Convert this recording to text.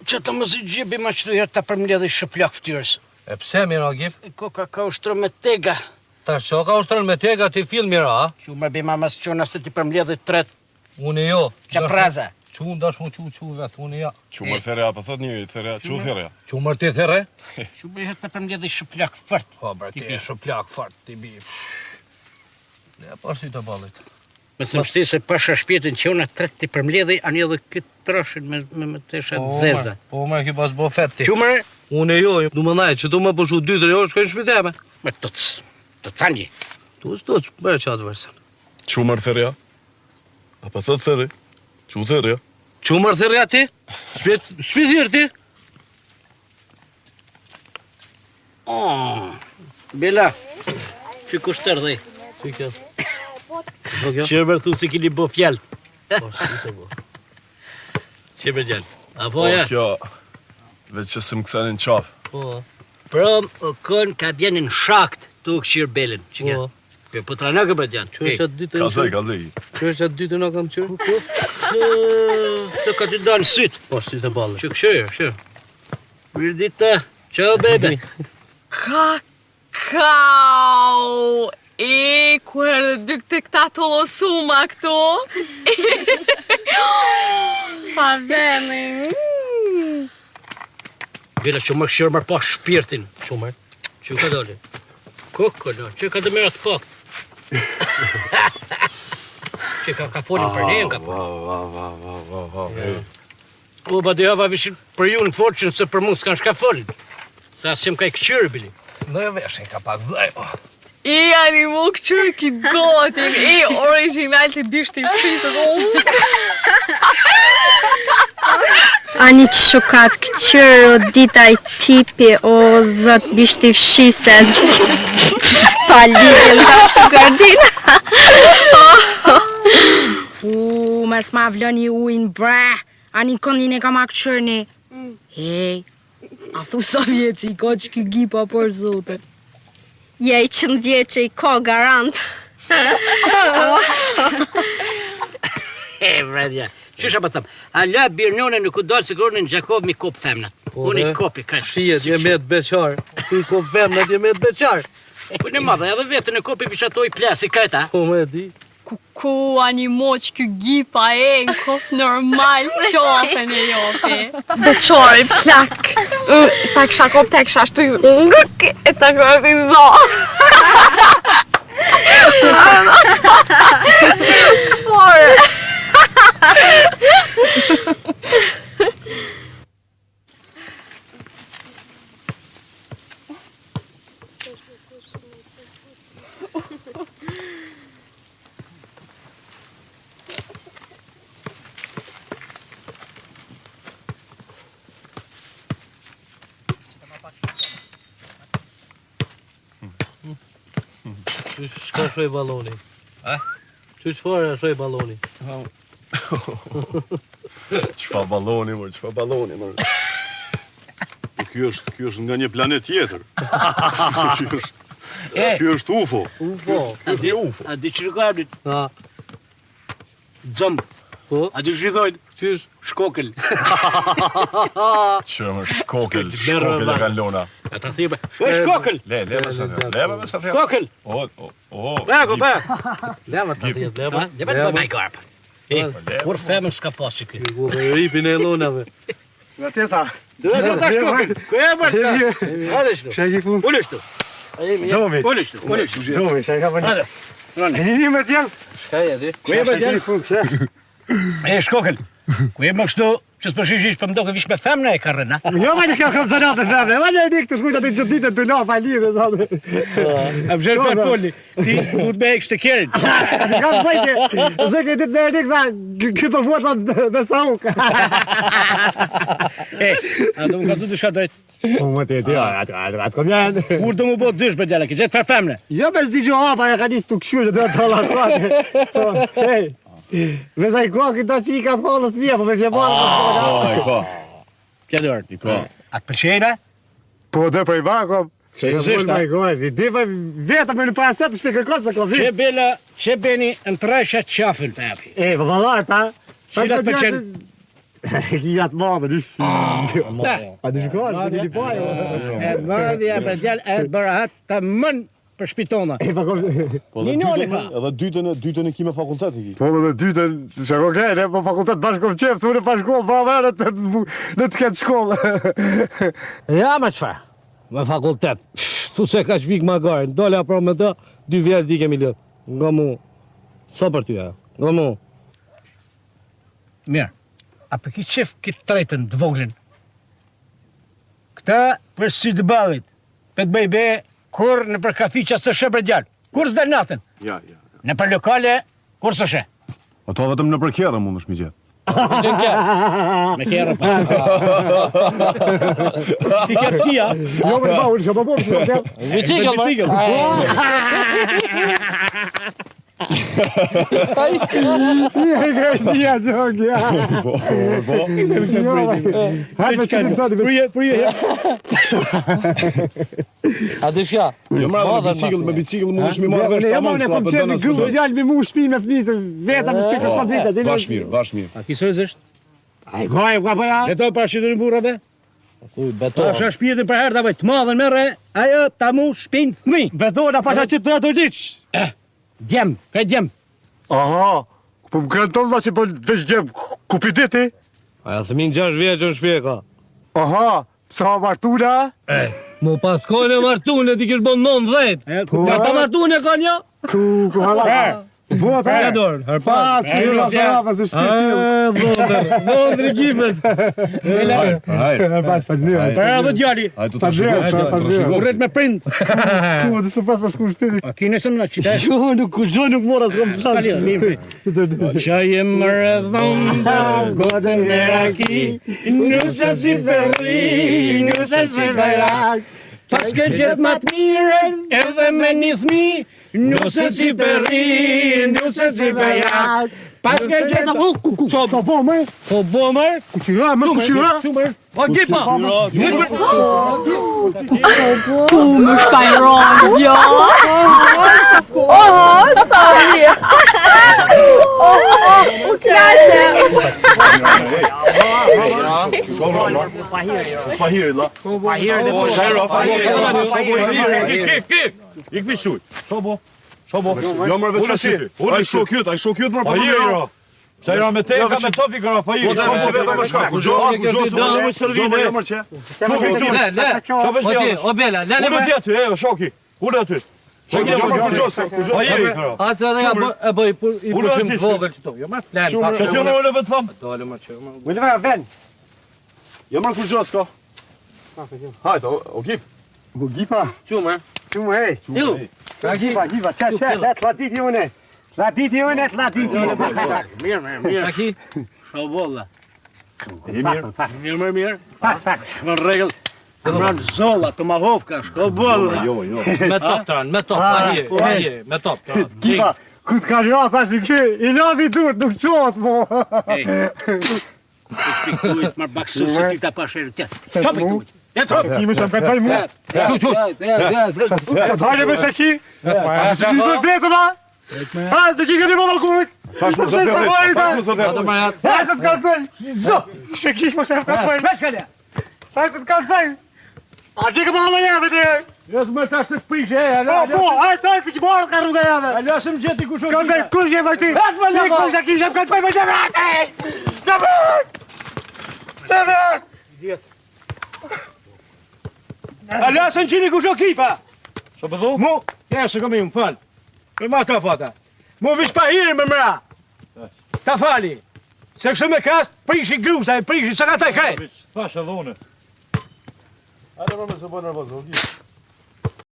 Që të më zi gjibi ma qëtu herë të përmledhe i shëplak ftyrës. E pse, mira, Gjip? Koka ka ushtron me tega. Ta që ka ushtron me tega ti fil, mira, a? Që më bima mas qona se ti përmledhe tret. Unë jo. Qapraza. Që dash mu që vetë, unë ja. Që më thera, pa thot njëri, thera, që thera? Që mërë ti there? Që më herë të përmledhe i shëplak fërt. Po, bre, ti shëplak fërt, ti bi. Ne, pas ti të balit. Mësë më shti se pasha shpjetin që ona tret ti përmledhe, anë edhe këtë trashin me të shat zeza. Po, me ki pas bo fet ti. Që më? Unë jo, du më najë, që tu më pëshu 2-3 orë, shkojnë shpiteme. Me tuc, tucanje. Tuc, bërë qatë vërsen. Që më thera? A pa thot theri? Që thera? Që mërë thirja ti? Shpithir ti? Bela, që kushtër dhe? Që kjo? Që mërë thu se kini bo fjallë. Po, shi të bo. Që mërë gjallë. Apo ja? Kjo, veç që se më kësanin qafë. Po. Prom o kon ka bjenin shakt të u këshirë belin. Që kja? Po të rana këbër janë. Që është atë dytë në Kalzaj. Që është atë dytë në kam qërë? Se ka të dalë sytë. Po, shi të balë. Që këshirë. Mirë dita. Ciao, bebe. Kakao! Ku herë dhe dy këtë këta të losuma këto? Pa venin. Bela që më këshirë mërë pa shpirtin. Që mërë? Që ka dalë? Koko, no, që ka të mërë atë pak. Që ka folin për nejën ka për. O, ba dhe hava vishin për ju në forqën se për mund s'kan shka folin. Sa se më ka i këqyrë, Bili. Në e vesh e ka pak vlej, po. I ani mu këqyrë kitë gotin, i original si bishti i frisës. Ani që shukat këqyrë, o dita i tipi, o zët bishti fshiset. Pa lidhje nga që gardin. Mes ma vloni ujnë, bre. Ani këndin e ka ma këqyrëni. Hej, a thu sa vjeqë i ka që ki gipa për zote? Je i 100 vjeqë i ka garant. Vredja. Qësha pa thëmë, a la birnone në ku dalë se kërë në Gjakov mi kop femnat. Unë i kopi kretë. Shijet, je me të beqar. Ti kop femnat, je me të beqar. Po në madhe, edhe vetë në kopi vishatoj plasi kreta. Po me di. Ku ani moq kë gipa e në kof normal qafën e jopi. Beqori, plak. Ta kësha kop, ta kësha shtrih. E ta kësha shtrih zo. Qëfare? Shka shoj baloni? A? Qëfare shoj baloni? Qfa baloni, mërë. Kjo është nga një planet tjetër. Kjo është UFO. UFO? A di që rëgabit? Ha? Dzëmë. Po? A di shridojnë? Qysh? Shkokel. Që më shkokel e kanë lona. A ta thibe. Shkokel. Le me sa thjerë. Shkokel. Bako. Lema ta tjetë, lema. Lema të bëjmë i garpa. Kur femën s'ka pasi këj. Ku e ripin e lonave. Nga tjeta. Dhe ta shkokel. Ku e bërë tas? Hade shtu. Shaj i fun. Ullështu. Ullështu. Zomi, shaj ka vënë. E një me t'jallë. Shka e di? Ku e Shaj bërë i fun, që? E shkokel. Ku e më kështu që s'përshishish për mdoke vish me femna e karrën, a? Jo, ma një kjo kom zanate femne, ma një e dikë të shkuj që të gjithë ditë të la, pa lidhe, zote. A vërë për polli, ti mund me e kështë të kjerin. Kam zëke ditë me e dikë, këtë vota dhe sa uka. A do më ka të shka drejt? Po më të e di, atë kom janë. Kur do më bo dysh për djela, ki gjithë për femne? Jo, me s'di gjo hapa, e ka njës të këshurë, dhe të halasate. Hej, me sa i ko, këta që i ka tholës mija, po me fjemarë. I ko. Kja dërë? I ko. A të përqejna? Po dhe për i bako, Seriozisht, a? Di për vetëm në paraset të shpikërkos se ko Që vishë. bela, që beni në tresha qafën të api. E, po balar ta, 100%. Gjat madhe, dysh. A dysh ka, se ti pa jo. E madhja për djalë e bërahat të mën për shpitona. E pakon. Një nole ka. Edhe dytën e ki me fakultet i ki. Po edhe dytën, çka ke, ne po fakultet bashkë qeft, unë pa shkollë, pa edhe në të ketë shkollë. Ja me çfarë? Me fakultet. Thu se ka shpik ma garin. Dola pra me ta, 2 vjetë di kemi lëtë. Nga mu. Sa për ty, nga mu. Mirë. A për ki qef këtë trejtën të voglin? Këta për si të balit. Për të bëjbe, kur në për kafi që së shë për djallë. Kur s'dal natën? Ja. Në për lokale, kur së shë? Ato vetëm në për kjerë mund është mi gjetë. Me kjerë pa. Ti kjerë s'kia? Jo me ba, unë që po që Bicikl, Ja, gjogja. A dhe shka? Jo me bicikl mund është mi marrë vesh Ne më ne kom qenë grup djalë me mu shpi me fnisë, vetëm bicikl pa ditë. Bash mirë. A kisoj zështë? Ai goj, goj ja. Beto pra shqytërin burrave? Beto. Asha shpirtin për herë të vajtë, të madhen me re, ajo ta mu shpin thmi. Beto na pasha që të ato diç. Djem, kaj djem. Aha. Po më kanë tonë që po veç gjem kupi diti. Aja thëmin 6 vjeqë në shpjeka. Aha. Sa martuna? Mu pas kojnë e martune, ti kish bon 9-10. Ja pa martune ka një? Ku hala. Po Ja ata. dorë, her pas. Pas të shpirtin. Dhondër gjifës. Pas pa një. Për edhe djali. Ai tu Pa një. Urret me prind. Tu të pas pa shku shpirtin. A kine se më në qita? Jo nuk mora s'kam Kalio, mirë. Qaj e më rëdhonda, Godën e raki, nusa si ferri, nusa si verak. Pas ke gjithë ma të miren, edhe me një thmi, nusa si ferri, nusa si verak. Pas ke gjithë Po po më. Po bomër, Kushira, më kushira. shumër, o gipa! Ku më shkaj rondë, jo? Oho, sa mirë. Oho, Ik mi shtuj. Shobo. Jo më veç aty. Ai shokyt më po. Se jo me te ka me topi kërë pa i. Po da më vetë më shka. Ku jo më çe. O bela, lele Unë ti aty, shoki. Unë aty. Shoki Jo më më kërë kurjosa, Pa i kërë. Atë edhe e bëj i pushim të vogël që to. Jo ma flen. Që t'jo në unë vetë famë. Dole më që. Unë vera ven. Jo më kurjos ka. Hajde, o gip. Bu gipa. Qumë, Çu hey. Gipa, çat, la ditë unë. La ditë unë, la ditë. mirë. Shaki, shobolla. Mirë. Në rregull. Këmran zolla, tomahovka, shobolla. Jo. Me top tran, me top, pa je, me top. Gipa, ku të ka ra tash kë? I lavi dur, nuk çohet mo. Pikujt marr baksu se ti ta pashër tjetër. Çop pikujt. Ja çop. Kimi sa ka dal mu. Hajde me shaki. Ti do vetë ba? Ha, do të jeni më balkon. Tash mos e bëj. Hajde të kalfej. Zo. Shaki mos e kalfej. Bashkële. Hajde të kalfej. A di që më halla jave ti? Jo më tash të shprishë, Po, hajde të qibor ka rruga jave. A lasëm gjeti ku shoh. Kalfej, kush je vërti? Ne kush shaki jam kalfej me jave. A lasën qini ku shoh kipa. Ço bëdhu? Mu, ja se kam më fal. Me ma ka pata. Mu vish pa hirë me mra. Ta fali. Se kështu me kast, prishi grushta, prishi, sa ka taj kaj. Fash edhe unë. Hajde më se bëj nervoz, o gip.